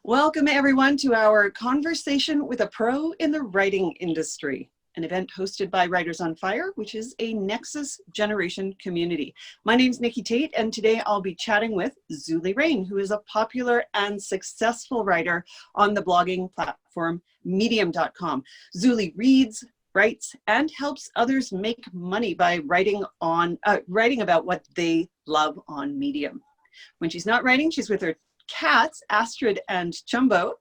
Welcome everyone to our Conversation with a Pro in the Writing Industry, an event hosted by Writers on Fire, which is a Nexus Generation Community. My name's Nikki Tate, and today I'll be chatting with Zulie Rane, who is a popular and successful writer on the blogging platform medium.com. Zulie reads, writes, and helps others make money by writing about what they love on Medium. When she's not writing, she's with her cats, Astrid and Chumbo,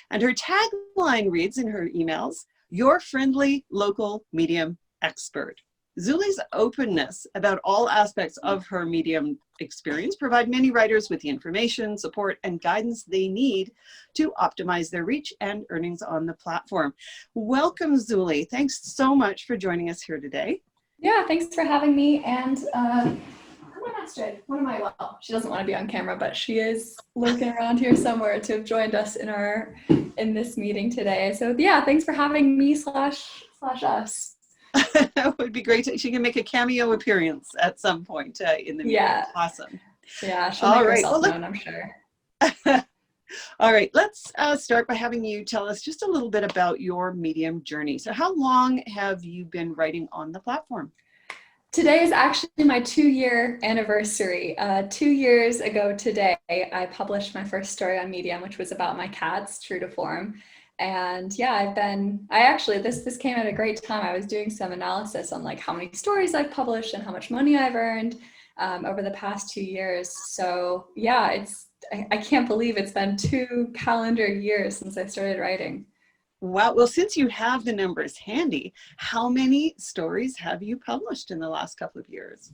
and her tagline reads in her emails, "Your friendly local Medium expert." Zulie's openness about all aspects of her Medium experience provide many writers with the information, support, and guidance they need to optimize their reach and earnings on the platform. Welcome, Zulie. Thanks so much for joining us here today. Yeah, thanks for having me. And come on, Astrid. Well, she doesn't want to be on camera, but she is lurking around here somewhere to have joined us in this meeting today. So yeah, thanks for having me slash us. That would be great. She can make a cameo appearance at some point in the meeting. Yeah. Awesome. Yeah, she'll make herself known, I'm sure. All right, let's start by having you tell us just a little bit about your Medium journey. So how long have you been writing on the platform? Today is actually my 2-year anniversary. 2 years ago today, I published my first story on Medium, which was about my cats, true to form. And yeah, this came at a great time. I was doing some analysis on like how many stories I've published and how much money I've earned over the past 2 years. So yeah, I can't believe it's been 2 calendar years since I started writing. Wow. Well, since you have the numbers handy, how many stories have you published in the last couple of years?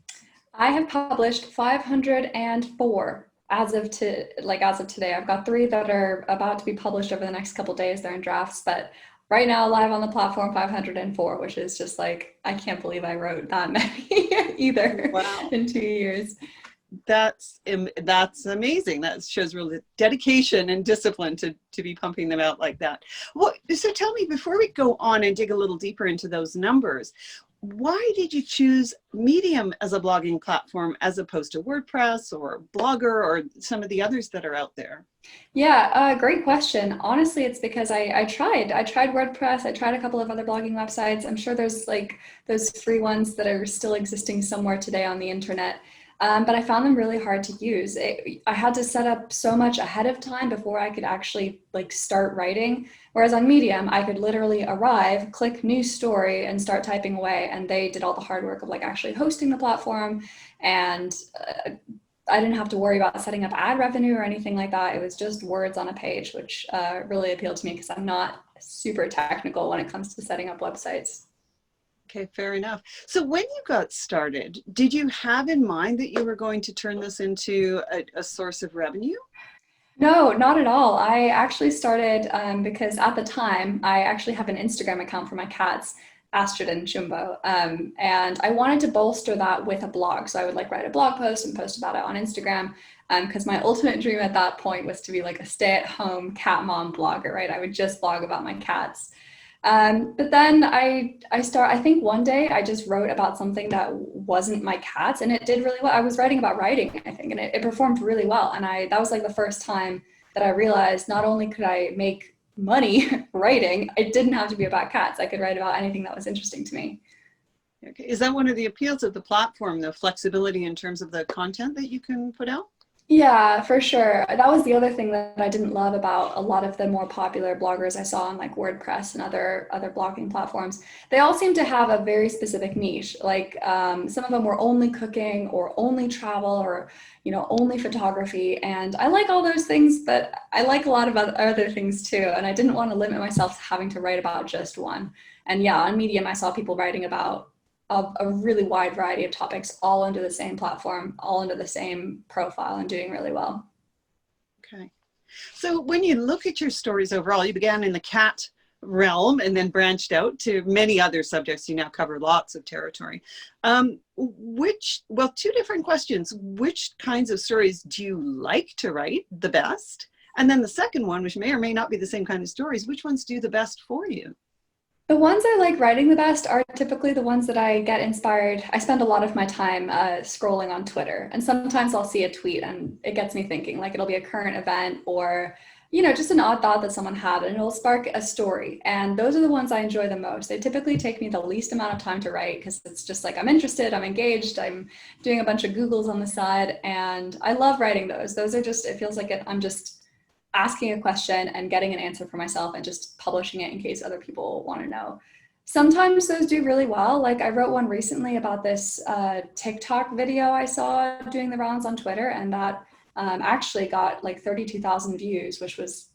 I have published 504 as of today. I've got 3 that are about to be published over the next couple of days. They're in drafts, but right now live on the platform, 504, which is just like, I can't believe I wrote that many either. Wow. In 2 years. That's amazing. That shows real dedication and discipline to be pumping them out like that. Well, so tell me, before we go on and dig a little deeper into those numbers, why did you choose Medium as a blogging platform as opposed to Wordpress or Blogger or some of the others that are out there? Yeah, great question. Honestly, it's because I tried WordPress. I tried a couple of other blogging websites. I'm sure there's like those free ones that are still existing somewhere today on the internet. But I found them really hard to use. I had to set up so much ahead of time before I could actually like start writing. Whereas on Medium, I could literally arrive, click new story and start typing away. And they did all the hard work of like actually hosting the platform. And I didn't have to worry about setting up ad revenue or anything like that. It was just words on a page, which really appealed to me because I'm not super technical when it comes to setting up websites. Okay, fair enough. So when you got started, did you have in mind that you were going to turn this into a source of revenue? No, not at all. I actually started because at the time, I actually have an Instagram account for my cats, Astrid and Chumbo, and I wanted to bolster that with a blog. So I would like write a blog post and post about it on Instagram because my ultimate dream at that point was to be like a stay-at-home cat mom blogger, right? I would just blog about my cats. But then I think one day I just wrote about something that wasn't my cats and it did really well. I was writing about writing, I think, and it performed really well. And that was like the first time that I realized not only could I make money writing, it didn't have to be about cats. I could write about anything that was interesting to me. Okay. Is that one of the appeals of the platform, the flexibility in terms of the content that you can put out? Yeah, for sure. That was the other thing that I didn't love about a lot of the more popular bloggers I saw on like WordPress and other blogging platforms. They all seem to have a very specific niche. Like some of them were only cooking or only travel or, only photography. And I like all those things, but I like a lot of other things too. And I didn't want to limit myself to having to write about just one. And yeah, on Medium, I saw people writing about a really wide variety of topics, all under the same platform, all under the same profile and doing really well. Okay. So when you look at your stories overall, you began in the cat realm and then branched out to many other subjects. You now cover lots of territory. 2 different questions. Which kinds of stories do you like to write the best? And then the second one, which may or may not be the same kind of stories, which ones do the best for you? The ones I like writing the best are typically the ones that I get inspired. I spend a lot of my time scrolling on Twitter, and sometimes I'll see a tweet and it gets me thinking, like it'll be a current event or just an odd thought that someone had, and it'll spark a story. And those are the ones I enjoy the most. They typically take me the least amount of time to write because it's just like I'm interested, I'm engaged, I'm doing a bunch of Googles on the side, and I love writing those. Those are just, it feels like I'm just asking a question and getting an answer for myself and just publishing it in case other people want to know. Sometimes those do really well. Like I wrote one recently about this TikTok video I saw doing the rounds on Twitter, and that actually got like 32,000 views, which was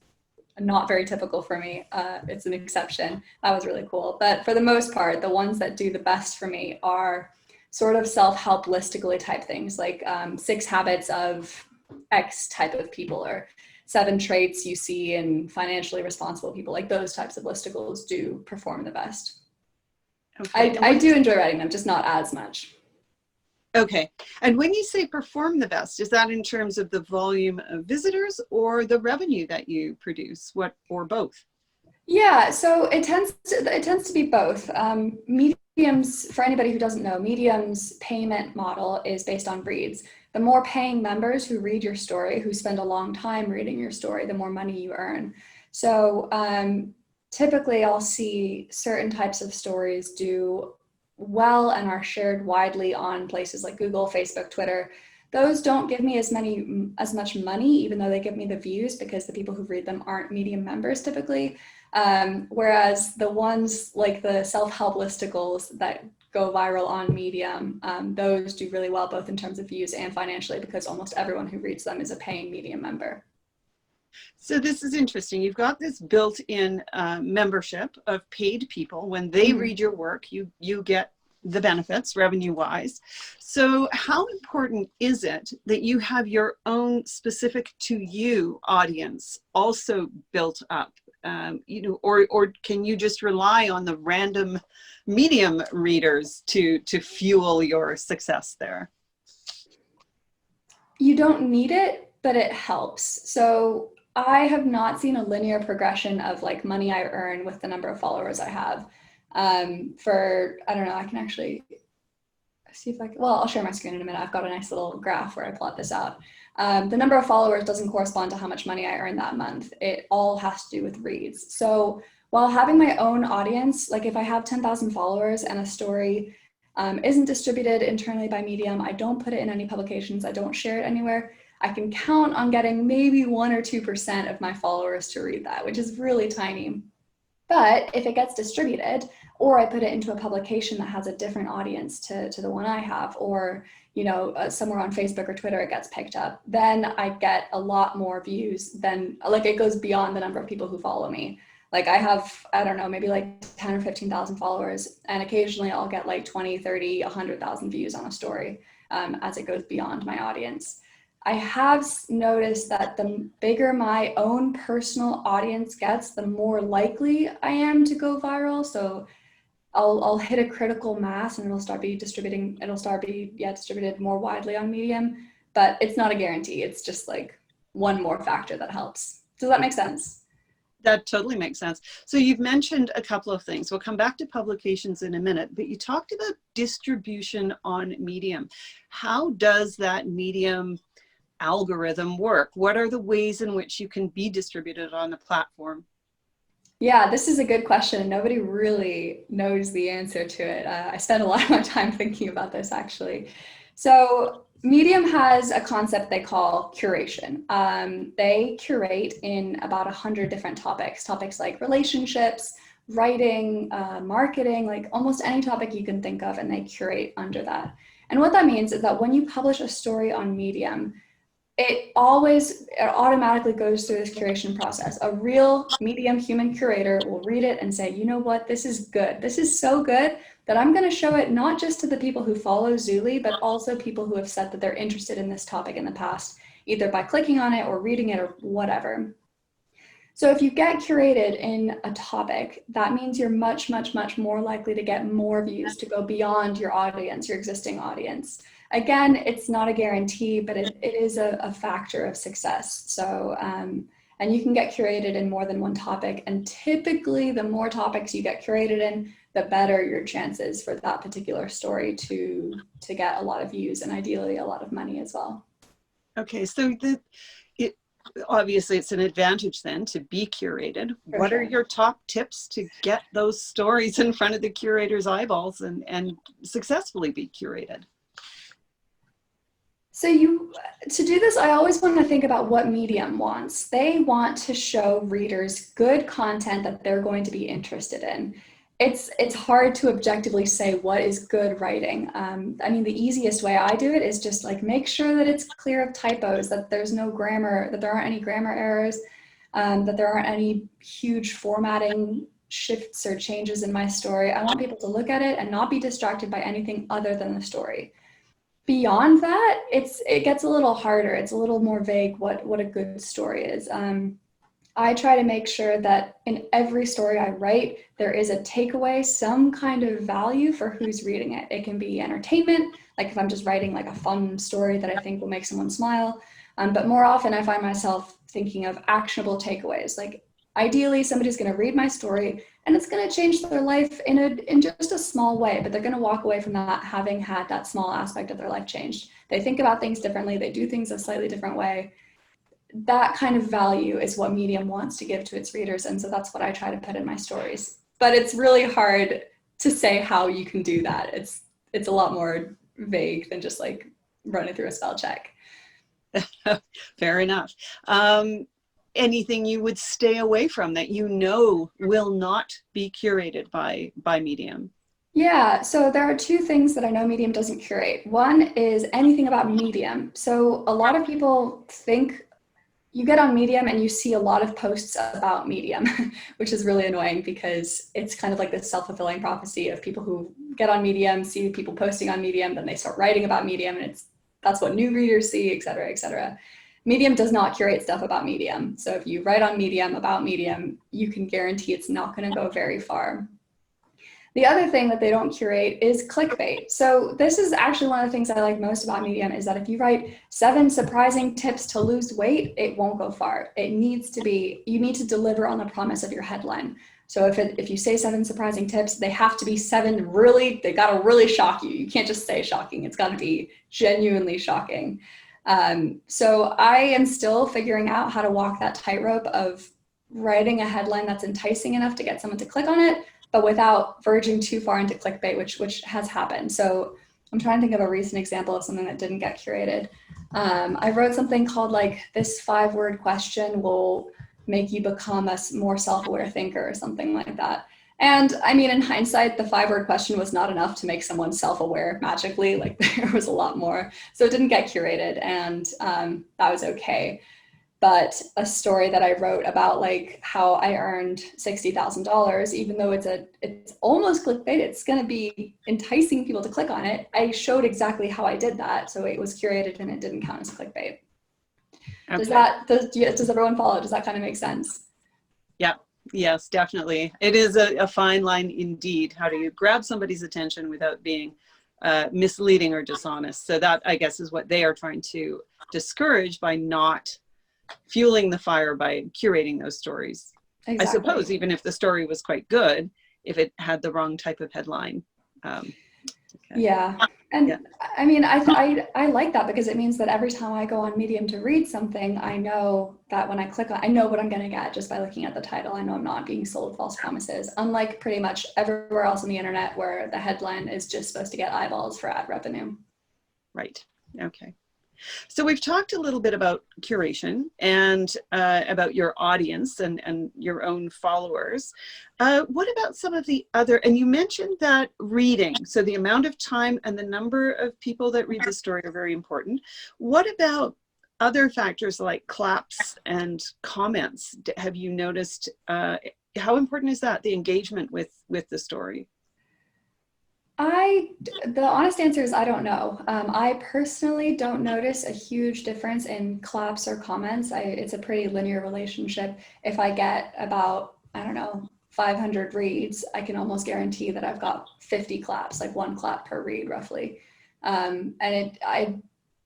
not very typical for me. It's an exception. That was really cool. But for the most part, the ones that do the best for me are sort of self-help listically type things, like 6 habits of X type of people, or 7 traits you see in financially responsible people. Like those types of listicles do perform the best. Okay. I do enjoy writing them, just not as much. Okay. And when you say perform the best, is that in terms of the volume of visitors or the revenue that you produce, or both? Yeah, so it tends to be both. Medium's, for anybody who doesn't know, Medium's payment model is based on reads. The more paying members who read your story, who spend a long time reading your story, the more money you earn. So typically I'll see certain types of stories do well and are shared widely on places like Google, Facebook, Twitter. Those don't give me as much money, even though they give me the views, because the people who read them aren't Medium members typically. Whereas the ones like the self-help listicles that go viral on Medium, those do really well, both in terms of views and financially, because almost everyone who reads them is a paying Medium member. So this is interesting. You've got this built-in membership of paid people. When they read your work, you get the benefits revenue-wise. So how important is it that you have your own specific to you audience also built up? Or can you just rely on the random Medium readers to fuel your success there? You don't need it, but it helps. So I have not seen a linear progression of like money I earn with the number of followers I have. I don't know, I can actually see if I'll share my screen in a minute. I've got a nice little graph where I plot this out. The number of followers doesn't correspond to how much money I earn that month. It all has to do with reads. So while having my own audience, like if I have 10,000 followers and a story isn't distributed internally by Medium, I don't put it in any publications, I don't share it anywhere, I can count on getting maybe 1 or 2% of my followers to read that, which is really tiny. But if it gets distributed, or I put it into a publication that has a different audience to the one I have, or somewhere on Facebook or Twitter it gets picked up, then I get a lot more views than, like, it goes beyond the number of people who follow me. Like I have, I don't know, maybe like 10 or 15,000 followers, and occasionally I'll get like 20, 30, 100,000 views on a story as it goes beyond my audience. I have noticed that the bigger my own personal audience gets, the more likely I am to go viral. So I'll hit a critical mass and it'll start being distributed more widely on Medium, but it's not a guarantee. It's just like one more factor that helps. Does that make sense? That totally makes sense. So you've mentioned a couple of things. We'll come back to publications in a minute, but you talked about distribution on Medium. How does that Medium algorithm work? What are the ways in which you can be distributed on the platform? Yeah, this is a good question. Nobody really knows the answer to it. I spent a lot of my time thinking about this, actually. So Medium has a concept they call curation. They curate in about 100 different topics like relationships, writing, marketing, like almost any topic you can think of, and they curate under that. And what that means is that when you publish a story on Medium, it automatically goes through this curation process. A real Medium human curator will read it and say, you know what, this is good. This is so good that I'm going to show it not just to the people who follow Zulie, but also people who have said that they're interested in this topic in the past, either by clicking on it or reading it or whatever. So if you get curated in a topic, that means you're much, much, much more likely to get more views, to go beyond your audience, your existing audience. Again, it's not a guarantee, but it is a factor of success. So, and you can get curated in more than one topic. And typically the more topics you get curated in, the better your chances for that particular story to get a lot of views and ideally a lot of money as well. Okay, so obviously it's an advantage then to be curated. For What sure. are your top tips to get those stories in front of the curator's eyeballs and successfully be curated? So to do this, I always want to think about what medium wants. They want to show readers good content that they're going to be interested in. It's hard to objectively say what is good writing. I mean, the easiest way I do it is just like make sure that it's clear of typos, that there's no grammar, that there aren't any grammar errors, that there aren't any huge formatting shifts or changes in my story. I want people to look at it and not be distracted by anything other than the story. Beyond that, it gets a little harder. It's a little more vague what a good story is. I try to make sure that in every story I write, there is a takeaway, some kind of value for who's reading it. It can be entertainment, like if I'm just writing like a fun story that I think will make someone smile. But more often I find myself thinking of actionable takeaways. Like ideally somebody's going to read my story and it's going to change their life in just a small way, but they're going to walk away from that having had that small aspect of their life changed. They think about things differently. They do things a slightly different way. That kind of value is what Medium wants to give to its readers. And so that's what I try to put in my stories. But it's really hard to say how you can do that. It's a lot more vague than just like running through a spell check. Fair enough. Anything you would stay away from that you know will not be curated by Medium? Yeah, so there are two things that I know Medium doesn't curate. One is anything about Medium. So a lot of people think you get on Medium and you see a lot of posts about Medium, which is really annoying because it's kind of like this self-fulfilling prophecy of people who get on Medium, see people posting on Medium, then they start writing about Medium, and that's what new readers see, et cetera, et cetera. Medium does not curate stuff about Medium. So if you write on Medium about Medium, you can guarantee it's not going to go very far. The other thing that they don't curate is clickbait. So this is actually one of the things I like most about Medium is that if you write 7 surprising tips to lose weight, it won't go far. It needs to be, you need to deliver on the promise of your headline. So if you say 7 surprising tips, they have to be 7 really, they got to really shock you. You can't just say shocking. It's got to be genuinely shocking. So I am still figuring out how to walk that tightrope of writing a headline that's enticing enough to get someone to click on it, but without verging too far into clickbait, which has happened. So I'm trying to think of a recent example of something that didn't get curated. I wrote something called like, this 5-word question will make you become a more self-aware thinker or something like that. And I mean, in hindsight, the 5-word question was not enough to make someone self-aware magically. Like there was a lot more. So it didn't get curated, and that was okay. But a story that I wrote about like how I earned $60,000, even though it's almost clickbait, it's going to be enticing people to click on it. I showed exactly how I did that. So it was curated and it didn't count as clickbait. Okay. Does everyone follow? Does that kind of make sense? Yeah. Yes, definitely. It is a fine line indeed. How do you grab somebody's attention without being misleading or dishonest? So that, I guess, is what they are trying to discourage by not fueling the fire by curating those stories. Exactly. I suppose even if the story was quite good, if it had the wrong type of headline. Okay. Yeah. And yeah. I mean, I like that because it means that every time I go on Medium to read something, I know that when I click on, I know what I'm going to get just by looking at the title. I know I'm not being sold false promises, unlike pretty much everywhere else on the internet where the headline is just supposed to get eyeballs for ad revenue. Right. Okay. So we've talked a little bit about curation and about your audience and your own followers. What about some of the other, and you mentioned that reading, so the amount of time and the number of people that read the story are very important. What about other factors like claps and comments? Have you noticed, how important is that, the engagement with the story? The honest answer is I don't know. I personally don't notice a huge difference in claps or comments. It's a pretty linear relationship. If I get about, I don't know, 500 reads, I can almost guarantee that I've got 50 claps, like 1 clap per read roughly. And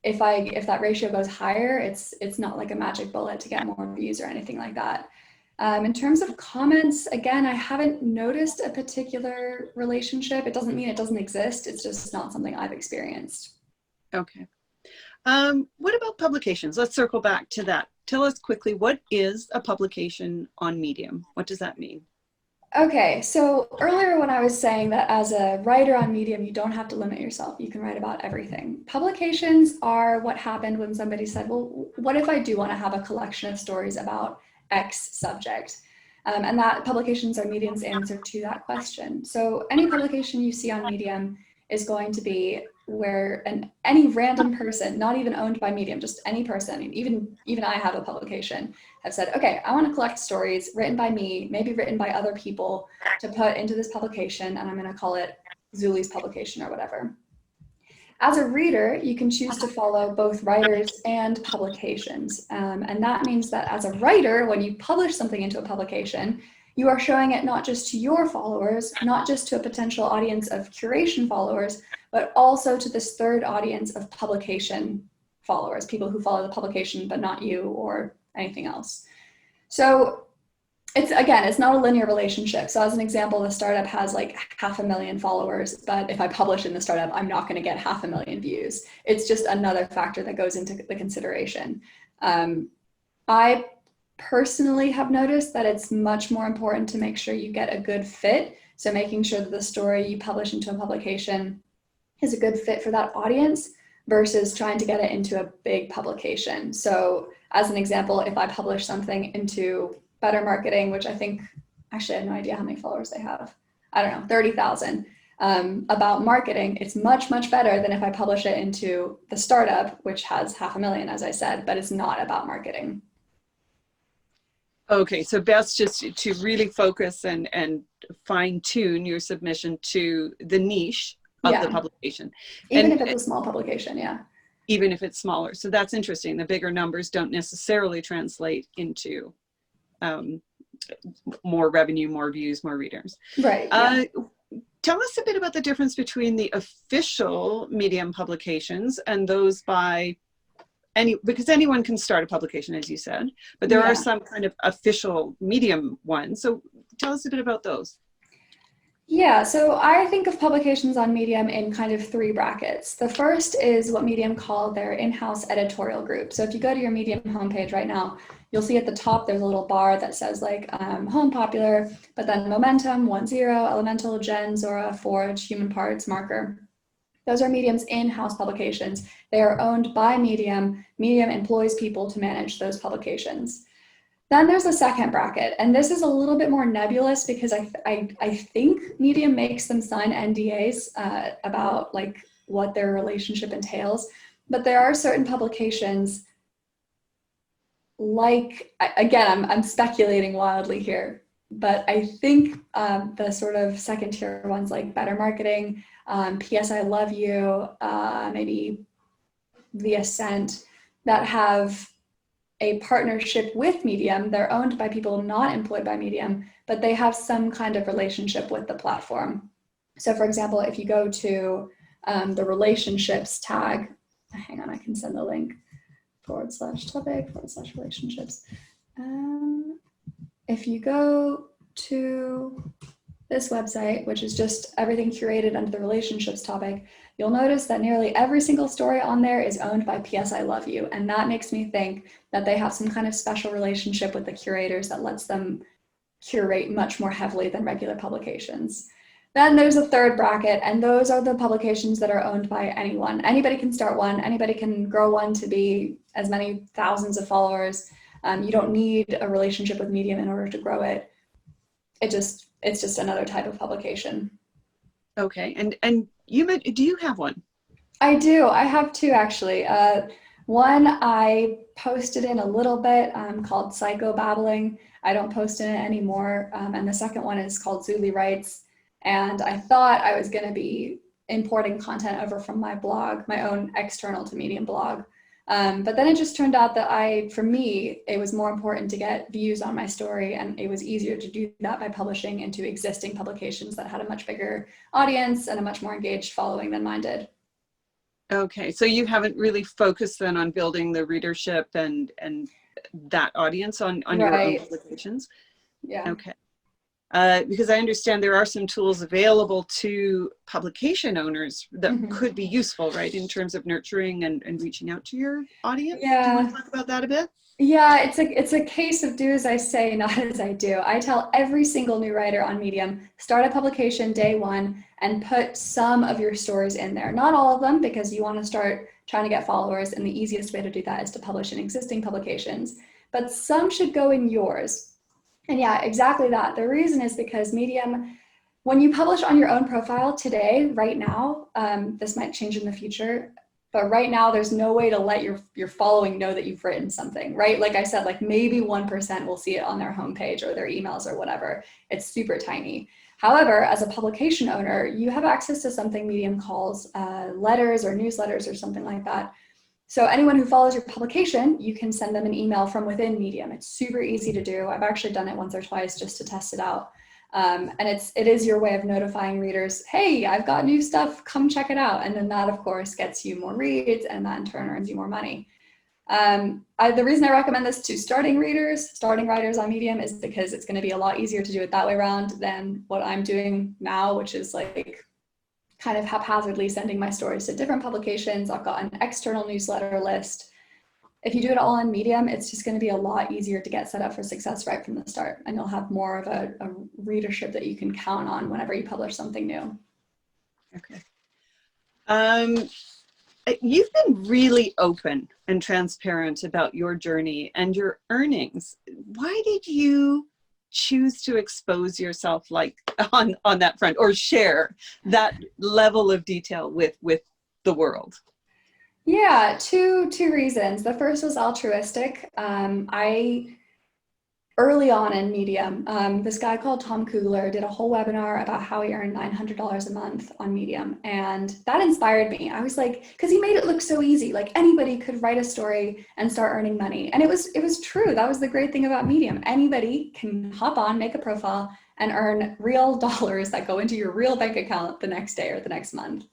if that ratio goes higher, it's not like a magic bullet to get more views or anything like that. In terms of comments, again, I haven't noticed a particular relationship. It doesn't mean it doesn't exist. It's just not something I've experienced. Okay. What about publications? Let's circle back to that. Tell us quickly, what is a publication on Medium? What does that mean? Okay, so earlier when I was saying that as a writer on Medium, you don't have to limit yourself. You can write about everything. Publications are what happened when somebody said, well, what if I do want to have a collection of stories about X subject? And that publications are Medium's answer to that question. So any publication you see on Medium is going to be where any random person, not even owned by Medium, just any person, even I have a publication, have said, okay, I want to collect stories written by me, maybe written by other people to put into this publication, and I'm going to call it Zulie's publication or whatever. As a reader, you can choose to follow both writers and publications. And that means that as a writer, when you publish something into a publication, you are showing it not just to your followers, not just to a potential audience of curation followers, but also to this third audience of publication followers, people who follow the publication, but not you or anything else. So it's not a linear relationship. So as an example, the startup has like 500,000 followers, but if I publish in the startup, I'm not going to get 500,000 views. It's just another factor that goes into the consideration. I personally have noticed that it's much more important to make sure you get a good fit. So making sure that the story you publish into a publication is a good fit for that audience versus trying to get it into a big publication. So as an example, if I publish something into Better Marketing, which I think, actually I have no idea how many followers they have. I don't know, 30,000 about marketing. It's much, much better than if I publish it into the startup, which has 500,000, as I said, but it's not about marketing. Okay, so best just to really focus and fine tune your submission to the niche of the publication. Even if it's a small publication, yeah. Even if it's smaller. So that's interesting. The bigger numbers don't necessarily translate into more revenue, more views, more readers. Right. Yeah. Tell us a bit about the difference between the official Medium publications and those by because anyone can start a publication, as you said, but there are some kind of official Medium ones. So tell us a bit about those. Yeah, so I think of publications on Medium in kind of three brackets. The first is what Medium call their in-house editorial group. So if you go to your Medium homepage right now, you'll see at the top there's a little bar that says like home popular, but then Momentum, 1.0, Elemental, Gen, Zora, Forge, Human Parts, Marker. Those are Medium's in-house publications. They are owned by Medium. Medium employs people to manage those publications. Then there's a second bracket, and this is a little bit more nebulous because I think Medium makes them sign NDAs about like what their relationship entails. But there are certain publications, like, again, I'm speculating wildly here, but I think the sort of second tier ones like Better Marketing, PS I Love You, maybe The Ascent, that have a partnership with Medium. They're owned by people not employed by Medium, but they have some kind of relationship with the platform. So for example, if you go to the relationships tag, hang on, I can send the link, /topic/relationships. If you go to this website, which is just everything curated under the relationships topic, you'll notice that nearly every single story on there is owned by PS I Love You. And that makes me think that they have some kind of special relationship with the curators that lets them curate much more heavily than regular publications. Then there's a third bracket, and those are the publications that are owned by anyone. Anybody can start one. Anybody can grow one to be as many thousands of followers. You don't need a relationship with Medium in order to grow it. It's just another type of publication. Okay, and do you have one? I do. I have two, actually. One I posted in a little bit called Psychobabbling. I don't post in it anymore. And the second one is called Zulie Writes. And I thought I was going to be importing content over from my blog, my own external to Medium blog. But then it just turned out that for me, it was more important to get views on my story, and it was easier to do that by publishing into existing publications that had a much bigger audience and a much more engaged following than mine did. Okay, so you haven't really focused then on building the readership and that audience on your own publications? Yeah. Okay. Because I understand there are some tools available to publication owners that could be useful, right, in terms of nurturing and reaching out to your audience. Do you want to talk about that a bit? Yeah, it's a case of do as I say, not as I do. I tell every single new writer on Medium, start a publication day one and put some of your stories in there. Not all of them, because you want to start trying to get followers, and the easiest way to do that is to publish in existing publications. But some should go in yours. And yeah, exactly that. The reason is because Medium, when you publish on your own profile today, right now, this might change in the future, but right now there's no way to let your following know that you've written something, right? Like I said, like maybe 1% will see it on their homepage or their emails or whatever. It's super tiny. However, as a publication owner, you have access to something Medium calls letters or newsletters or something like that. So anyone who follows your publication, you can send them an email from within Medium. It's super easy to do. I've actually done it once or twice just to test it out. And it is your way of notifying readers, hey, I've got new stuff, come check it out. And then that, of course, gets you more reads, and that in turn earns you more money. The reason I recommend this to starting writers on Medium, is because it's going to be a lot easier to do it that way around than what I'm doing now, which is like kind of haphazardly sending my stories to different publications. I've got an external newsletter list. If you do it all on Medium, it's just going to be a lot easier to get set up for success right from the start. And you'll have more of a readership that you can count on whenever you publish something new. Okay. You've been really open and transparent about your journey and your earnings. Why did you choose to expose yourself like on that front, or share that level of detail with the world? Yeah, two reasons. The first was altruistic. Early on in Medium, this guy called Tom Kugler did a whole webinar about how he earned $900 a month on Medium. And that inspired me. I was like, because he made it look so easy, like anybody could write a story and start earning money. And it was true. That was the great thing about Medium. Anybody can hop on, make a profile, and earn real dollars that go into your real bank account the next day or the next month.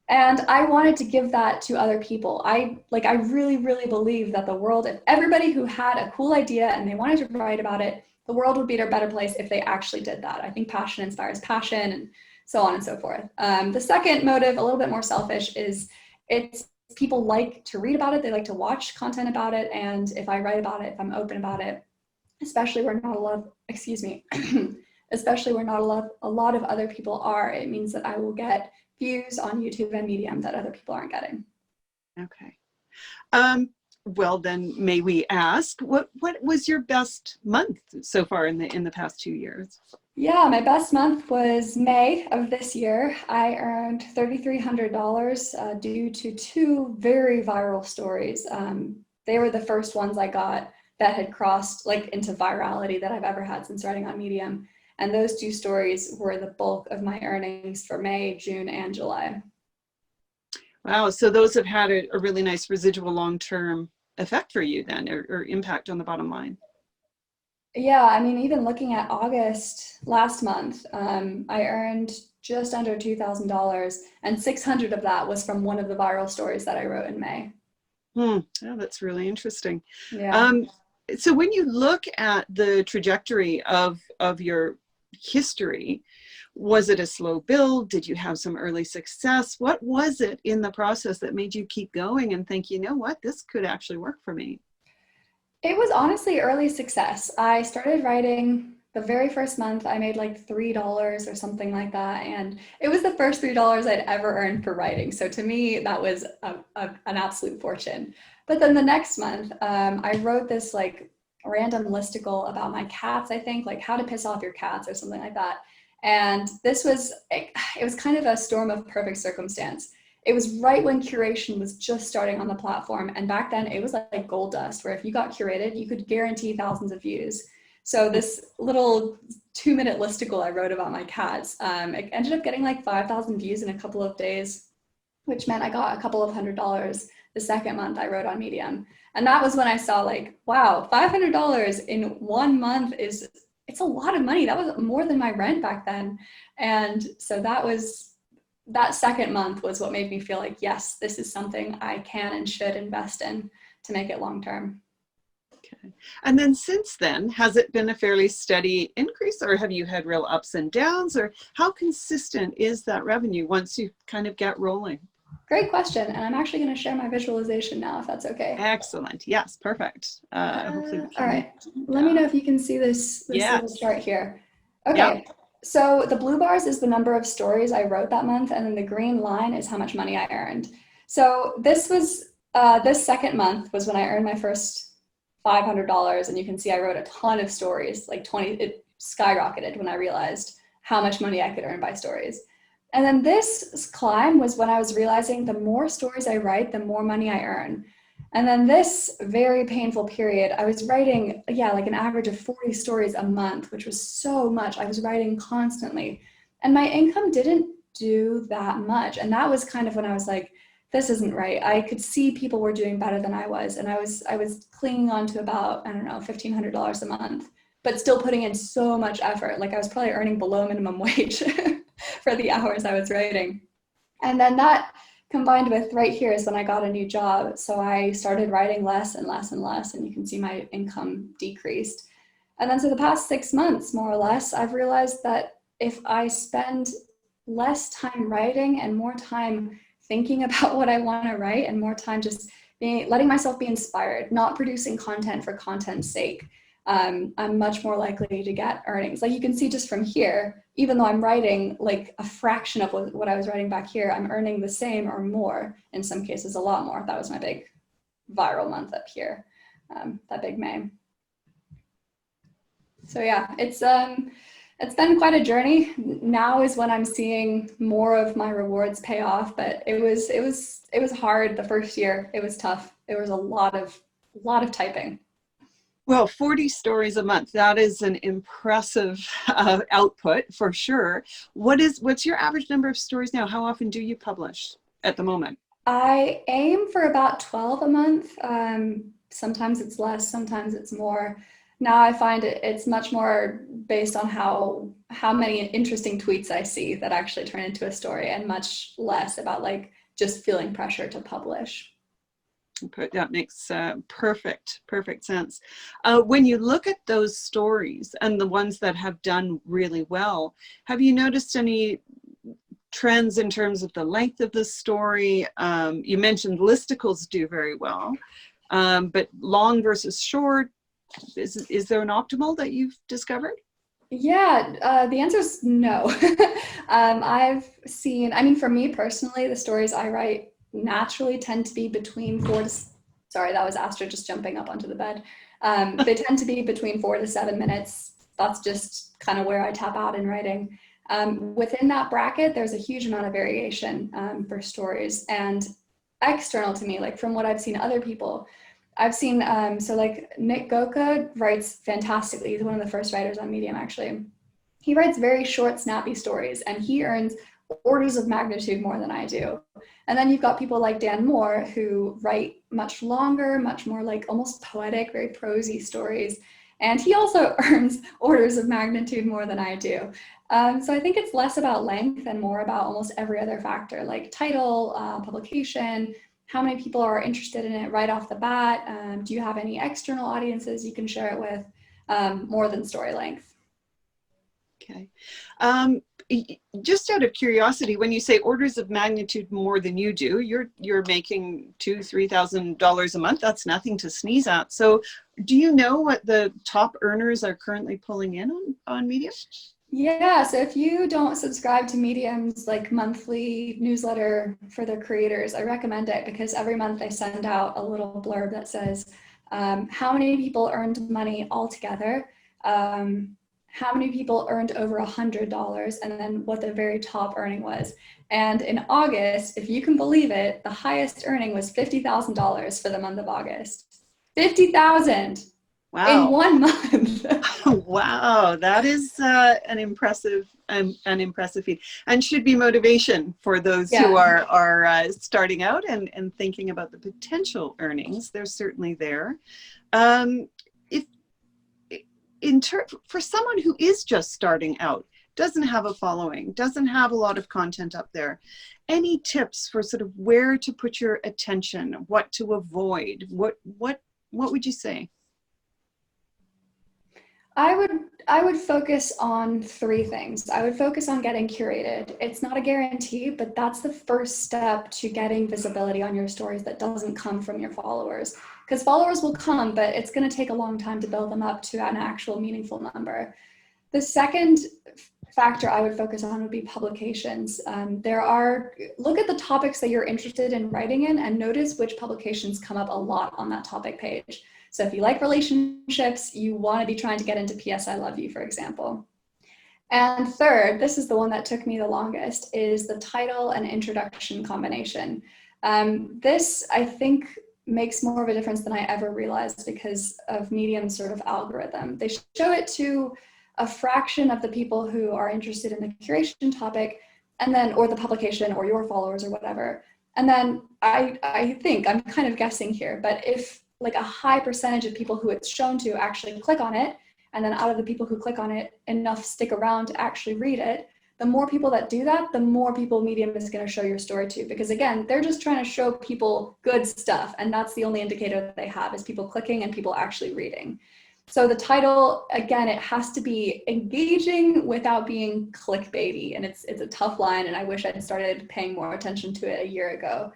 And I wanted to give that to other people. I really, really believe that the world, if everybody who had a cool idea and they wanted to write about it, the world would be a better place if they actually did that. I think passion inspires passion, and so on and so forth. The second motive, a little bit more selfish, is people like to read about it. They like to watch content about it. And if I write about it, if I'm open about it, especially where not a lot of other people are, it means that I will get views on YouTube and Medium that other people aren't getting. Okay. Well, then may we ask, what was your best month so far in the past 2 years? Yeah, my best month was May of this year. I earned $3,300 due to 2 very viral stories. They were the first ones I got that had crossed like into virality that I've ever had since writing on Medium. And those 2 stories were the bulk of my earnings for May, June, and July. Wow, so those have had a really nice residual long-term effect for you then, or impact on the bottom line. Yeah, I mean, even looking at August last month, I earned just under $2,000, and $600 of that was from one of the viral stories that I wrote in May. Oh, that's really interesting. Yeah. So when you look at the trajectory of your history, was it a slow build? Did you have some early success? What was it in the process that made you keep going and think, you know what, this could actually work for me? It was honestly early success. I started writing the very first month. I made like $3 or something like that. And it was the first $3 I'd ever earned for writing. So to me, that was an absolute fortune. But then the next month, I wrote this like random listicle about my cats, I think, like how to piss off your cats or something like that. And it was kind of a storm of perfect circumstance. It was right when Curation was just starting on the platform. And back then it was like gold dust, where if you got Curated, you could guarantee thousands of views. So this little 2-minute listicle I wrote about my cats, it ended up getting like 5,000 views in a couple of days, which meant I got a couple of $100 the second month I wrote on Medium. And that was when I saw like, wow, $500 in 1 month it's a lot of money. That was more than my rent back then. And so that second month was what made me feel like, yes, this is something I can and should invest in to make it long-term. Okay. And then since then, has it been a fairly steady increase, or have you had real ups and downs, or how consistent is that revenue once you kind of get rolling? Great question. And I'm actually going to share my visualization now, if that's okay. Excellent. Yes, perfect. Hopefully we can all right. do Let me know that. if you can see this little Yes. chart here. Yeah. Okay. So the blue bars is the number of stories I wrote that month, and then the green line is how much money I earned. So this was this second month was when I earned my first $500, and you can see I wrote a ton of stories, like 20. It skyrocketed when I realized how much money I could earn by stories. And then this climb was when I was realizing the more stories I write, the more money I earn. And then this very painful period, I was writing, like an average of 40 stories a month, which was so much. I was writing constantly. And my income didn't do that much. And that was kind of when I was like, this isn't right. I could see people were doing better than I was. And I was clinging on to about, I don't know, $1,500 a month, but still putting in so much effort. Like I was probably earning below minimum wage for the hours I was writing. And then that combined with right here is when I got a new job. So I started writing less and less and less, and you can see my income decreased. And then so the past 6 months, more or less, I've realized that if I spend less time writing and more time thinking about what I want to write and more time just letting myself be inspired, not producing content for content's sake, I'm much more likely to get earnings. Like you can see just from here, even though I'm writing like a fraction of what I was writing back here, I'm earning the same or more, in some cases a lot more. That was my big viral month up here, that big May. So yeah, it's been quite a journey. Now is when I'm seeing more of my rewards pay off, but it was hard the first year. It was tough. There was a lot of typing. Well, 40 stories a month, that is an impressive output for sure. What's your average number of stories now? How often do you publish at the moment? I aim for about 12 a month. Sometimes it's less, sometimes it's more. Now I find it's much more based on how many interesting tweets I see that actually turn into a story, and much less about like just feeling pressure to publish. That makes perfect sense. When you look at those stories and the ones that have done really well, have you noticed any trends in terms of the length of the story? You mentioned listicles do very well, but long versus short, is there an optimal that you've discovered? Yeah, the answer is no. I've seen, I mean, for me personally, the stories I write naturally tend to be between sorry, that was Astra just jumping up onto the bed. They tend to be between 4 to 7 minutes. That's just kind of where I tap out in writing. Within that bracket, there's a huge amount of variation for stories, and external to me, like from what I've seen other people, I've seen, so like Nick Goka writes fantastically. He's one of the first writers on Medium, actually. He writes very short, snappy stories, and he earns orders of magnitude more than I do. And then you've got people like Dan Moore who write much longer, much more like almost poetic, very prosy stories. And he also earns orders of magnitude more than I do. So I think it's less about length and more about almost every other factor, like title, publication, how many people are interested in it right off the bat. Do you have any external audiences you can share it with, more than story length? Okay. Just out of curiosity, when you say orders of magnitude more than you do, you're making $2,000-$3,000 a month. That's nothing to sneeze at. So do you know what the top earners are currently pulling in on Medium? Yeah, so if you don't subscribe to Medium's like monthly newsletter for their creators, I recommend it, because every month they send out a little blurb that says how many people earned money altogether, how many people earned over $100, and then what the very top earning was. And in August, if you can believe it, the highest earning was $50,000 for the month of August. 50,000 Wow. in 1 month. Wow, that is an impressive feat, and should be motivation for those who are starting out and thinking about the potential earnings. They're certainly there. For someone who is just starting out, doesn't have a following, doesn't have a lot of content up there, any tips for sort of where to put your attention, what to avoid? What would you say? I would focus on three things. I would focus on getting curated. It's not a guarantee, but that's the first step to getting visibility on your stories that doesn't come from your followers. Because followers will come, but it's going to take a long time to build them up to an actual meaningful number. The second factor I would focus on would be publications. Look at the topics that you're interested in writing in and notice which publications come up a lot on that topic page. So if you like relationships, you want to be trying to get into P.S. I Love You, for example. And third, this is the one that took me the longest, is the title and introduction combination. This, I think, makes more of a difference than I ever realized because of Medium's sort of algorithm. They show it to a fraction of the people who are interested in the curation topic, and then, or the publication or your followers or whatever. And then I think, I'm kind of guessing here, but if like a high percentage of people who it's shown to actually click on it, and then out of the people who click on it, enough stick around to actually read it, the more people that do that, the more people Medium is going to show your story to. Because again, they're just trying to show people good stuff. And that's the only indicator that they have, is people clicking and people actually reading. So the title, again, it has to be engaging without being clickbaity. And it's a tough line, and I wish I'd started paying more attention to it a year ago.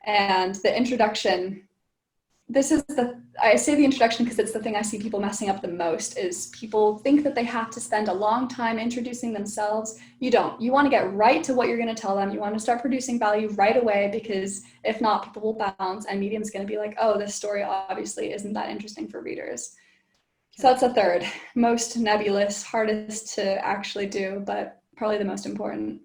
And the introduction, I say the introduction because it's the thing I see people messing up the most, is people think that they have to spend a long time introducing themselves. You don't. You want to get right to what you're going to tell them. You want to start producing value right away, because if not, people will bounce, and Medium's going to be like, oh, this story obviously isn't that interesting for readers. So that's a third, most nebulous, hardest to actually do, but probably the most important.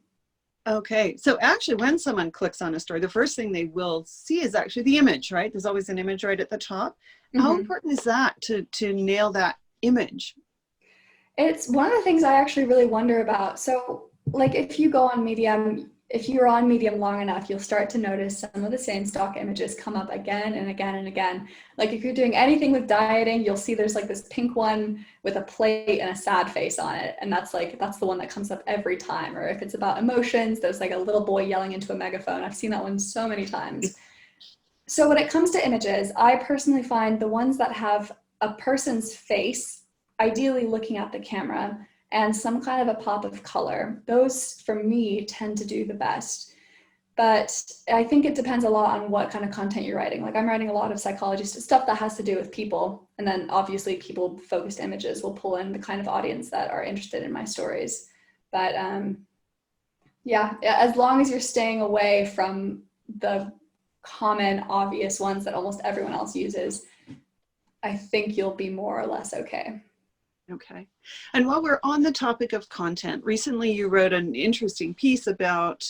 Okay, so actually when someone clicks on a story, the first thing they will see is actually the image, right? There's always an image right at the top. Mm-hmm. How important is that to nail that image? It's one of the things I actually really wonder about. So like if you go on Medium, if you're on Medium long enough, you'll start to notice some of the same stock images come up again and again and again. Like if you're doing anything with dieting, you'll see there's like this pink one with a plate and a sad face on it. And that's the one that comes up every time. Or if it's about emotions, there's like a little boy yelling into a megaphone. I've seen that one so many times. So when it comes to images, I personally find the ones that have a person's face, ideally looking at the camera, and some kind of a pop of color, those for me tend to do the best. But I think it depends a lot on what kind of content you're writing. Like I'm writing a lot of psychology stuff that has to do with people. And then obviously people focused images will pull in the kind of audience that are interested in my stories. But yeah, as long as you're staying away from the common obvious ones that almost everyone else uses, I think you'll be more or less okay. Okay. And while we're on the topic of content, recently you wrote an interesting piece about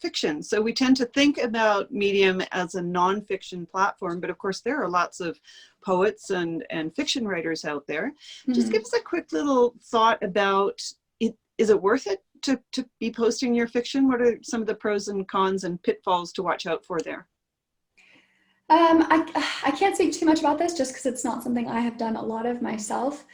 fiction. So we tend to think about Medium as a nonfiction platform, but of course there are lots of poets and fiction writers out there. Mm-hmm. Just give us a quick little thought about it. Is it worth it to be posting your fiction? What are some of the pros and cons and pitfalls to watch out for there? I can't speak too much about this just because it's not something I have done a lot of myself.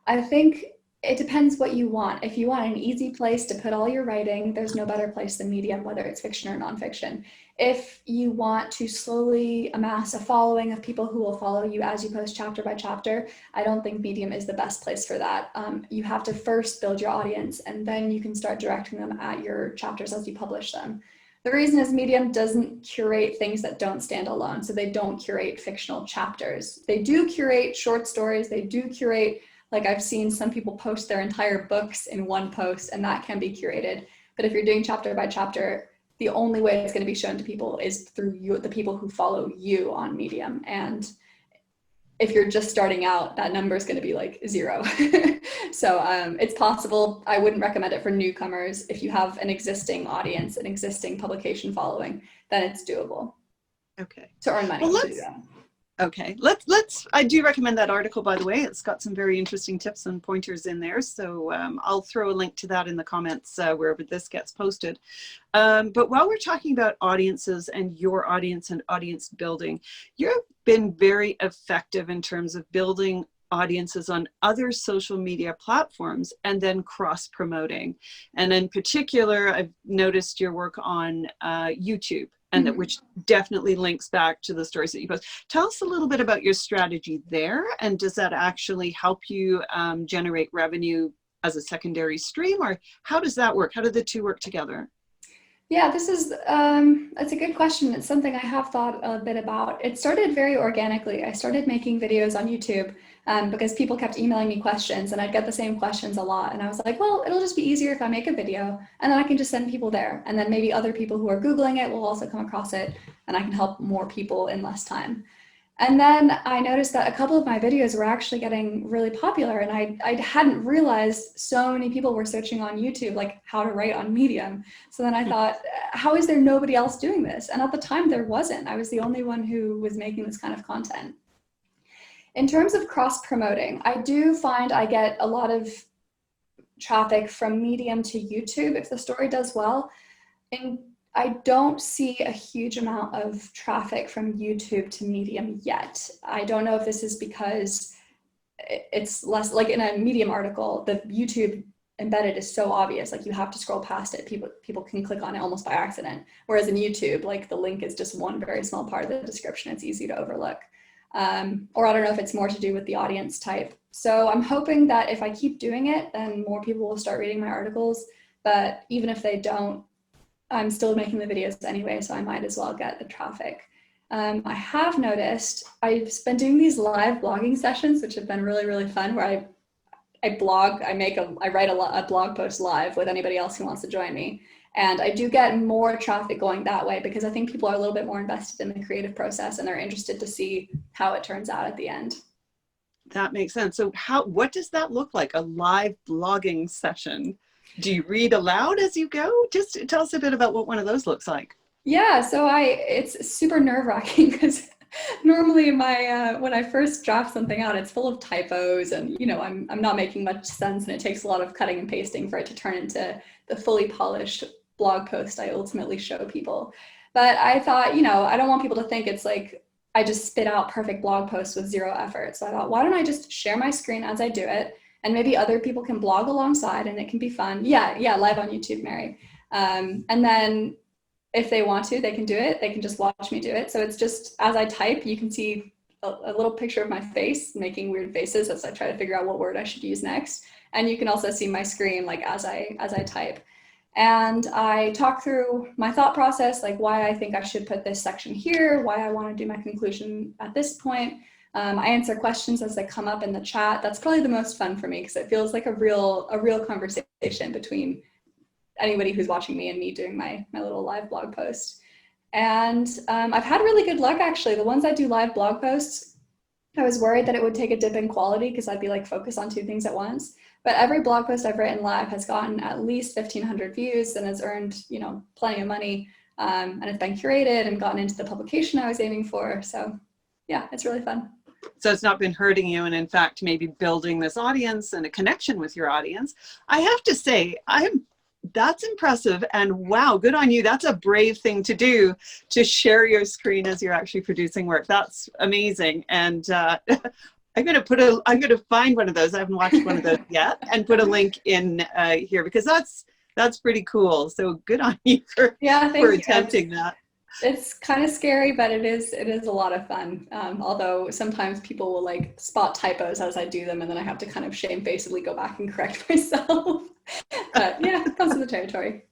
I think it depends what you want. If you want an easy place to put all your writing, there's no better place than Medium, whether it's fiction or nonfiction. If you want to slowly amass a following of people who will follow you as you post chapter by chapter, I don't think Medium is the best place for that. You have to first build your audience, and then you can start directing them at your chapters as you publish them. The reason is Medium doesn't curate things that don't stand alone. So they don't curate fictional chapters. They do curate short stories. They do curate, like I've seen some people post their entire books in one post, and that can be curated. But if you're doing chapter by chapter, the only way it's going to be shown to people is through you, the people who follow you on Medium. And if you're just starting out, that number is going to be like 0. So it's possible. I wouldn't recommend it for newcomers. If you have an existing audience, an existing publication following, then it's doable. Okay. To earn money. Well, okay, let's, I do recommend that article, by the way. It's got some very interesting tips and pointers in there. So I'll throw a link to that in the comments wherever this gets posted. But while we're talking about audiences and your audience and audience building, you've been very effective in terms of building audiences on other social media platforms and then cross-promoting. And in particular, I've noticed your work on YouTube. and that which definitely links back to the stories that you post. Tell us a little bit about your strategy there, and does that actually help you generate revenue as a secondary stream, or how does that work? How do the two work together? Yeah, this is, that's a good question. It's something I have thought a bit about. It started very organically. I started making videos on YouTube because people kept emailing me questions, and I'd get the same questions a lot. And I was like, well, it'll just be easier if I make a video, and then I can just send people there. And then maybe other people who are Googling it will also come across it, and I can help more people in less time. And then I noticed that a couple of my videos were actually getting really popular, and I hadn't realized so many people were searching on YouTube, like how to write on Medium. So then I thought, how is there nobody else doing this? And at the time there wasn't. I was the only one who was making this kind of content. In terms of cross-promoting, I do find I get a lot of traffic from Medium to YouTube if the story does well. And I don't see a huge amount of traffic from YouTube to Medium yet. I don't know if this is because it's less, like in a Medium article, the YouTube embedded is so obvious, like you have to scroll past it. People can click on it almost by accident. Whereas in YouTube, like the link is just one very small part of the description. It's easy to overlook. Or I don't know if it's more to do with the audience type. So I'm hoping that if I keep doing it, then more people will start reading my articles. But even if they don't, I'm still making the videos anyway, so I might as well get the traffic. I have noticed I've been doing these live blogging sessions, which have been really, really fun, where I blog, I write a blog post live with anybody else who wants to join me. And I do get more traffic going that way because I think people are a little bit more invested in the creative process and they're interested to see how it turns out at the end. That makes sense. So what does that look like, a live blogging session? Do you read aloud as you go? Just tell us a bit about what one of those looks like. Yeah, so it's super nerve-wracking because normally when I first draft something out, it's full of typos and, you know, I'm not making much sense, and it takes a lot of cutting and pasting for it to turn into the fully polished blog post I ultimately show people. But I thought, you know, I don't want people to think it's like I just spit out perfect blog posts with zero effort. So I thought, why don't I just share my screen as I do it? And maybe other people can blog alongside and it can be fun. Yeah, live on YouTube, Mary. And then if they want to, they can do it. They can just watch me do it. So it's just, as I type, you can see a little picture of my face making weird faces as I try to figure out what word I should use next. And you can also see my screen like as I type. And I talk through my thought process, like why I think I should put this section here, why I want to do my conclusion at this point. I answer questions as they come up in the chat. That's probably the most fun for me because it feels like a real conversation between anybody who's watching me and me doing my little live blog post. And I've had really good luck, actually. The ones I do live blog posts, I was worried that it would take a dip in quality because I'd be like focused on two things at once. But every blog post I've written live has gotten at least 1,500 views and has earned, you know, plenty of money. And it's been curated and gotten into the publication I was aiming for. So yeah, it's really fun. So it's not been hurting you, and in fact, maybe building this audience and a connection with your audience. I have to say, that's impressive, and wow, good on you. That's a brave thing to do, to share your screen as you're actually producing work. That's amazing. And I'm going to find one of those. I haven't watched one of those yet, and put a link in here because that's pretty cool. So good on you for attempting that. It's kind of scary, but it is a lot of fun. Although sometimes people will like spot typos as I do them, and then I have to kind of shamefacedly go back and correct myself. But yeah, it comes with the territory.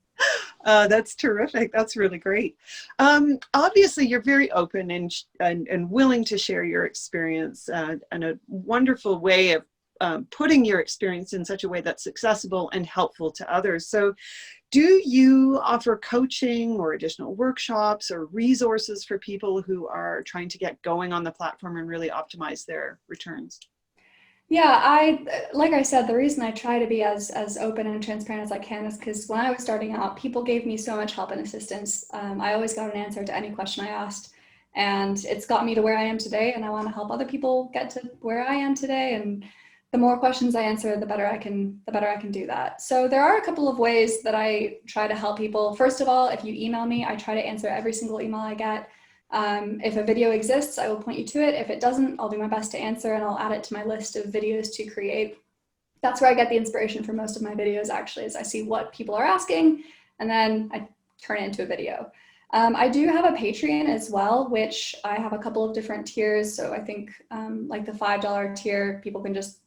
That's terrific. That's really great. Obviously, you're very open and willing to share your experience, and a wonderful way of putting your experience in such a way that's accessible and helpful to others. So do you offer coaching or additional workshops or resources for people who are trying to get going on the platform and really optimize their returns? Yeah, like I said, the reason I try to be as open and transparent as I can is because when I was starting out, people gave me so much help and assistance. I always got an answer to any question I asked, and it's got me to where I am today, and I want to help other people get to where I am today. And the more questions I answer, the better I can do that. So there are a couple of ways that I try to help people. First of all, if you email me, I try to answer every single email I get. If a video exists, I will point you to it. If it doesn't, I'll do my best to answer, and I'll add it to my list of videos to create. That's where I get the inspiration for most of my videos, actually, is I see what people are asking, and then I turn it into a video. I do have a Patreon as well, which I have a couple of different tiers. So I think like the $5 tier, people can just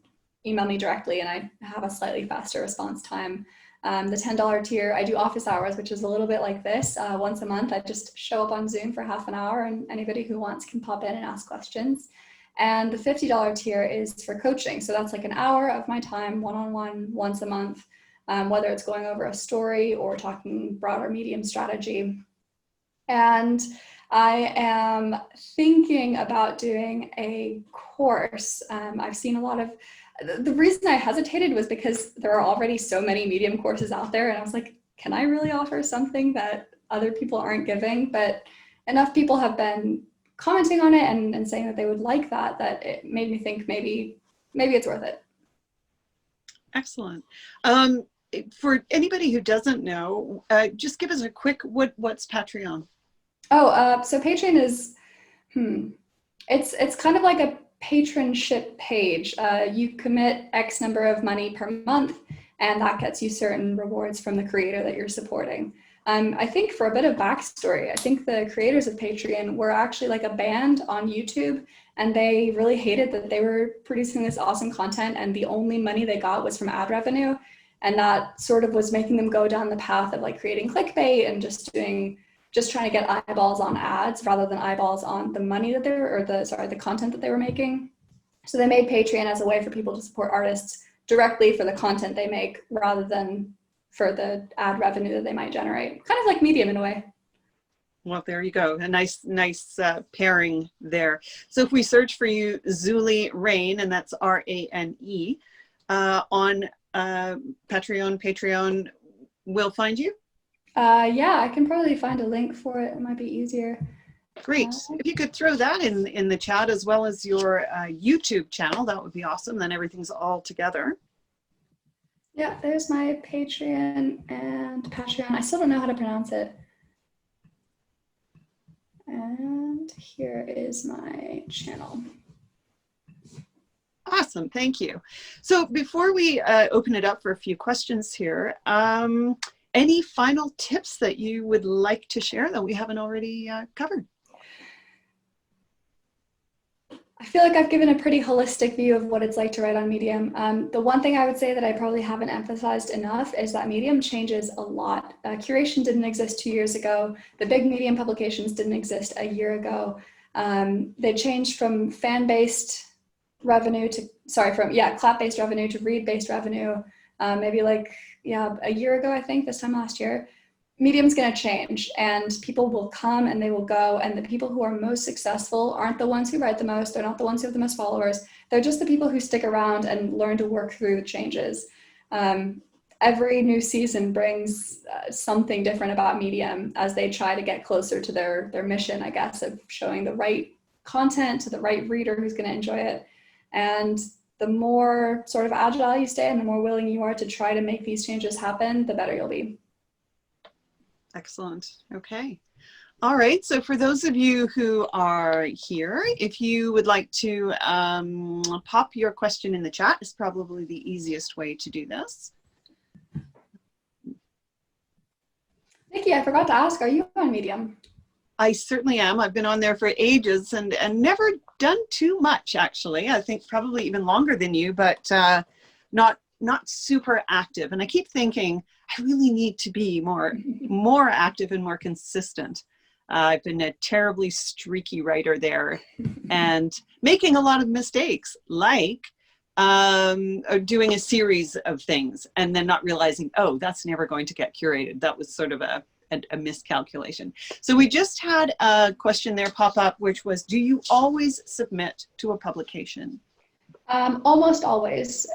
email me directly and I have a slightly faster response time. The $10 tier, I do office hours, which is a little bit like this. Once a month, I just show up on Zoom for half an hour and anybody who wants can pop in and ask questions. And the $50 tier is for coaching. So that's like an hour of my time, one-on-one, once a month, whether it's going over a story or talking broader medium strategy. And I am thinking about doing a course. I've seen a lot of, the reason I hesitated was because there are already so many medium courses out there. And I was like, can I really offer something that other people aren't giving? But enough people have been commenting on it and saying that they would like that it made me think maybe it's worth it. Excellent. For anybody who doesn't know, just give us a quick, what's Patreon? So Patreon is, it's kind of like a patronship page. You commit X number of money per month, and that gets you certain rewards from the creator that you're supporting. I think for a bit of backstory, I think the creators of Patreon were actually like a band on YouTube, and they really hated that they were producing this awesome content and the only money they got was from ad revenue. And that sort of was making them go down the path of like creating clickbait and just trying to get eyeballs on ads rather than eyeballs on the money that the content that they were making. So they made Patreon as a way for people to support artists directly for the content they make rather than for the ad revenue that they might generate. Kind of like Medium in a way. Well, there you go. A nice pairing there. So if we search for you, Zulie Rane, and that's R-A-N-E, on Patreon, we'll find you? Yeah, I can probably find a link for it. It might be easier. Great. If you could throw that in the chat as well as your YouTube channel, that would be awesome. Then everything's all together. Yeah, there's my Patreon and Patreon. I still don't know how to pronounce it. And here is my channel. Awesome. Thank you. So before we open it up for a few questions here, any final tips that you would like to share that we haven't already covered? I feel like I've given a pretty holistic view of what it's like to write on Medium. The one thing I would say that I probably haven't emphasized enough is that Medium changes a lot. Curation didn't exist 2 years ago. The big Medium publications didn't exist a year ago. They changed from fan-based revenue to, clap-based revenue to read-based revenue, maybe like, a year ago, I think, this time last year. Medium's going to change and people will come and they will go, and the people who are most successful aren't the ones who write the most. They're not the ones who have the most followers. They're just the people who stick around and learn to work through the changes. Every new season brings something different about Medium as they try to get closer to their mission, I guess, of showing the right content to the right reader who's going to enjoy it. And the more sort of agile you stay and the more willing you are to try to make these changes happen, the better you'll be. Excellent. Okay. All right. So for those of you who are here, if you would like to pop your question in the chat, is probably the easiest way to do this. Nikki, I forgot to ask, are you on Medium? I certainly am. I've been on there for ages and never done too much, actually. I think probably even longer than you, but not super active. And I keep thinking, I really need to be more active and more consistent. I've been a terribly streaky writer there and making a lot of mistakes, like doing a series of things and then not realizing, oh, that's never going to get curated. That was sort of a miscalculation. So we just had a question there pop up, which was, do you always submit to a publication? Almost always.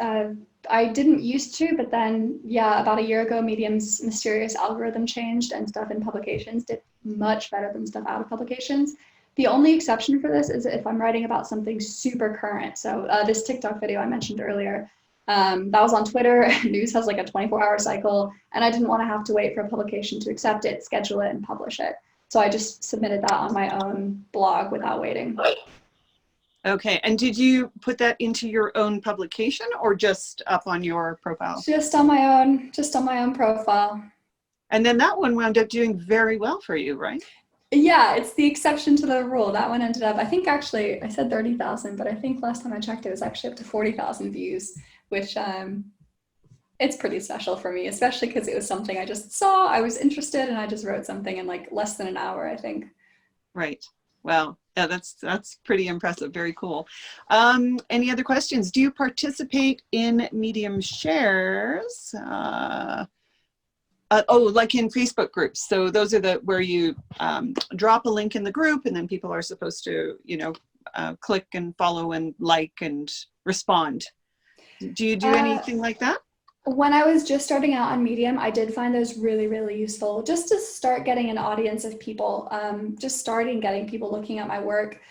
I didn't used to, but then, about a year ago, Medium's mysterious algorithm changed and stuff in publications did much better than stuff out of publications. The only exception for this is if I'm writing about something super current. So this TikTok video I mentioned earlier, that was on Twitter. News has like a 24-hour cycle, and I didn't want to have to wait for a publication to accept it, schedule it, and publish it. So I just submitted that on my own blog without waiting. Okay, and did you put that into your own publication or just up on your profile? Just on my own profile. And then that one wound up doing very well for you, right? Yeah, it's the exception to the rule. That one ended up, I think actually, I said 30,000, but I think last time I checked, it was actually up to 40,000 views, which it's pretty special for me, especially because it was something I just saw, I was interested, and I just wrote something in like less than an hour, I think. Right. Wow. Yeah, that's pretty impressive. Very cool. Any other questions? Do you participate in Medium shares? Like in Facebook groups. So those are where you drop a link in the group, and then people are supposed to, click and follow and like and respond. Do you do anything like that? When I was just starting out on Medium, I did find those really, really useful just to start getting an audience of people, just starting getting people looking at my work.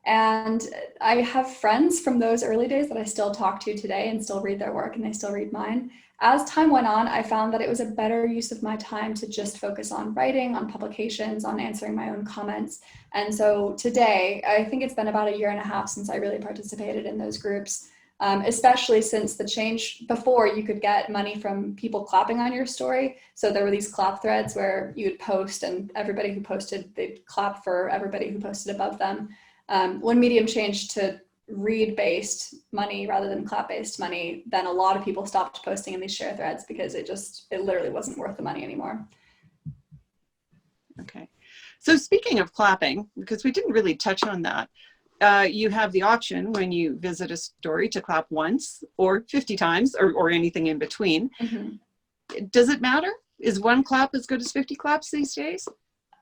And I have friends from those early days that I still talk to today and still read their work, and they still read mine. As time went on, I found that it was a better use of my time to just focus on writing, on publications, on answering my own comments. And so today, I think it's been about 1.5 years since I really participated in those groups. Especially since the change. Before, you could get money from people clapping on your story. So there were these clap threads where you would post, and everybody who posted, they'd clap for everybody who posted above them. When Medium changed to read-based money rather than clap-based money, then a lot of people stopped posting in these share threads because it literally wasn't worth the money anymore. Okay. So speaking of clapping, because we didn't really touch on that, you have the option when you visit a story to clap once or 50 times or anything in between. Mm-hmm. Does it matter? Is one clap as good as 50 claps these days?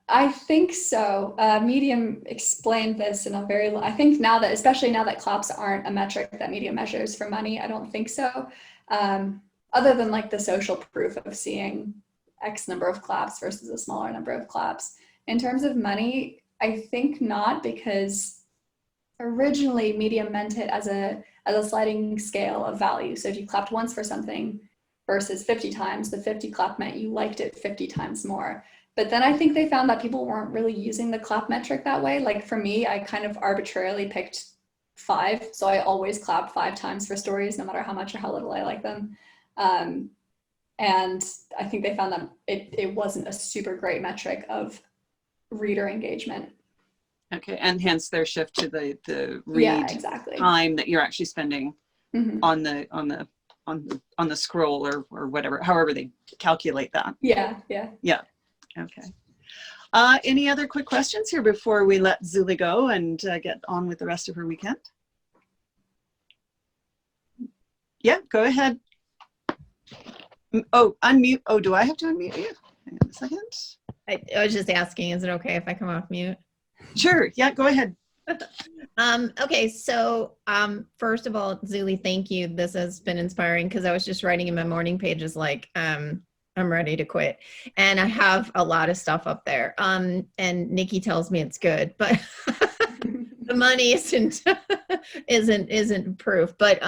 I think so. Medium explained this in I think now that, especially now that claps aren't a metric that Medium measures for money, I don't think so. Other than like the social proof of seeing X number of claps versus a smaller number of claps. In terms of money, I think not, because originally Medium meant it as a sliding scale of value. So if you clapped once for something versus 50 times, the 50 clap meant you liked it 50 times more. But then I think they found that people weren't really using the clap metric that way. Like for me, I kind of arbitrarily picked 5. So I always clap 5 times for stories, no matter how much or how little I like them. And I think they found that it wasn't a super great metric of reader engagement. Okay, and hence their shift to the read time that you're actually spending mm-hmm. on the scroll or whatever, however they calculate that. Yeah. Okay. Any other quick questions here before we let Zulie go and get on with the rest of her weekend? Yeah, go ahead. Oh, unmute. Oh, do I have to unmute you? Hang on a second. I was just asking, is it okay if I come off mute? Sure. Yeah, go ahead. Okay, so first of all, Zulie, thank you. This has been inspiring because I was just writing in my morning pages like I'm ready to quit, and I have a lot of stuff up there. And Nikki tells me it's good, but the money isn't proof. But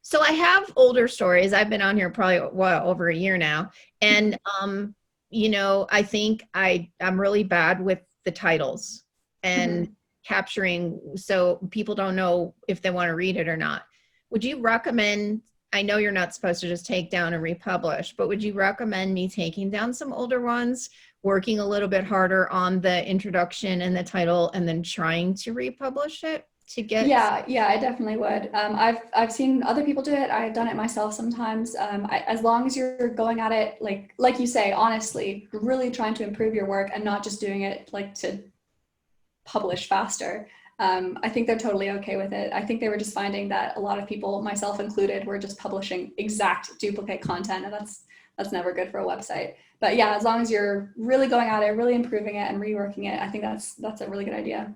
so I have older stories. I've been on here probably over 1 year now, and I think I'm really bad with the titles and mm-hmm. capturing, so people don't know if they want to read it or not. Would you recommend, I know you're not supposed to just take down and republish, but would you recommend me taking down some older ones, working a little bit harder on the introduction and the title, and then trying to republish it to get? Yeah, I definitely would. I've seen other people do it. I've done it myself sometimes. As long as you're going at it, like you say, honestly, really trying to improve your work and not just doing it like to publish faster. I think they're totally okay with it. I think they were just finding that a lot of people, myself included, were just publishing exact duplicate content, and that's never good for a website. But yeah, as long as you're really going at it, really improving it and reworking it, I think that's a really good idea.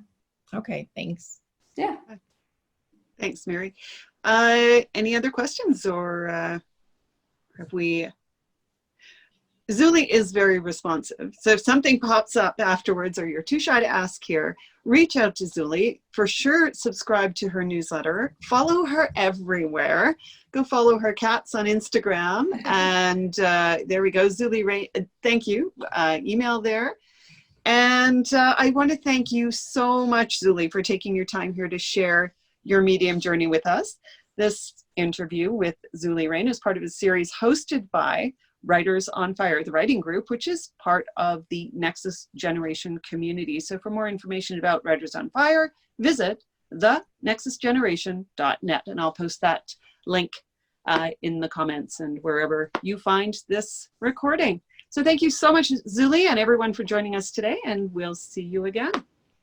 Okay, thanks. Yeah. Thanks, Mary. Any other questions, or have we? Zulie is very responsive. So if something pops up afterwards or you're too shy to ask here, reach out to Zulie. For sure, subscribe to her newsletter. Follow her everywhere. Go follow her cats on Instagram. And there we go, Zulie Rane. Thank you. Email there. And I want to thank you so much, Zulie, for taking your time here to share your Medium journey with us. This interview with Zulie Rane is part of a series hosted by Writers on Fire, the writing group, which is part of the Nexus Generation Community. So for more information about Writers on Fire, visit thenexusgeneration.net, and I'll post that link in the comments and wherever you find this recording. So thank you so much, Zulie, and everyone for joining us today, and we'll see you again.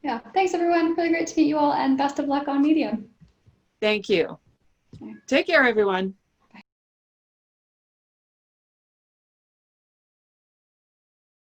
Yeah, thanks everyone. Really great to meet you all, and best of luck on Medium. Thank you. Take care, everyone.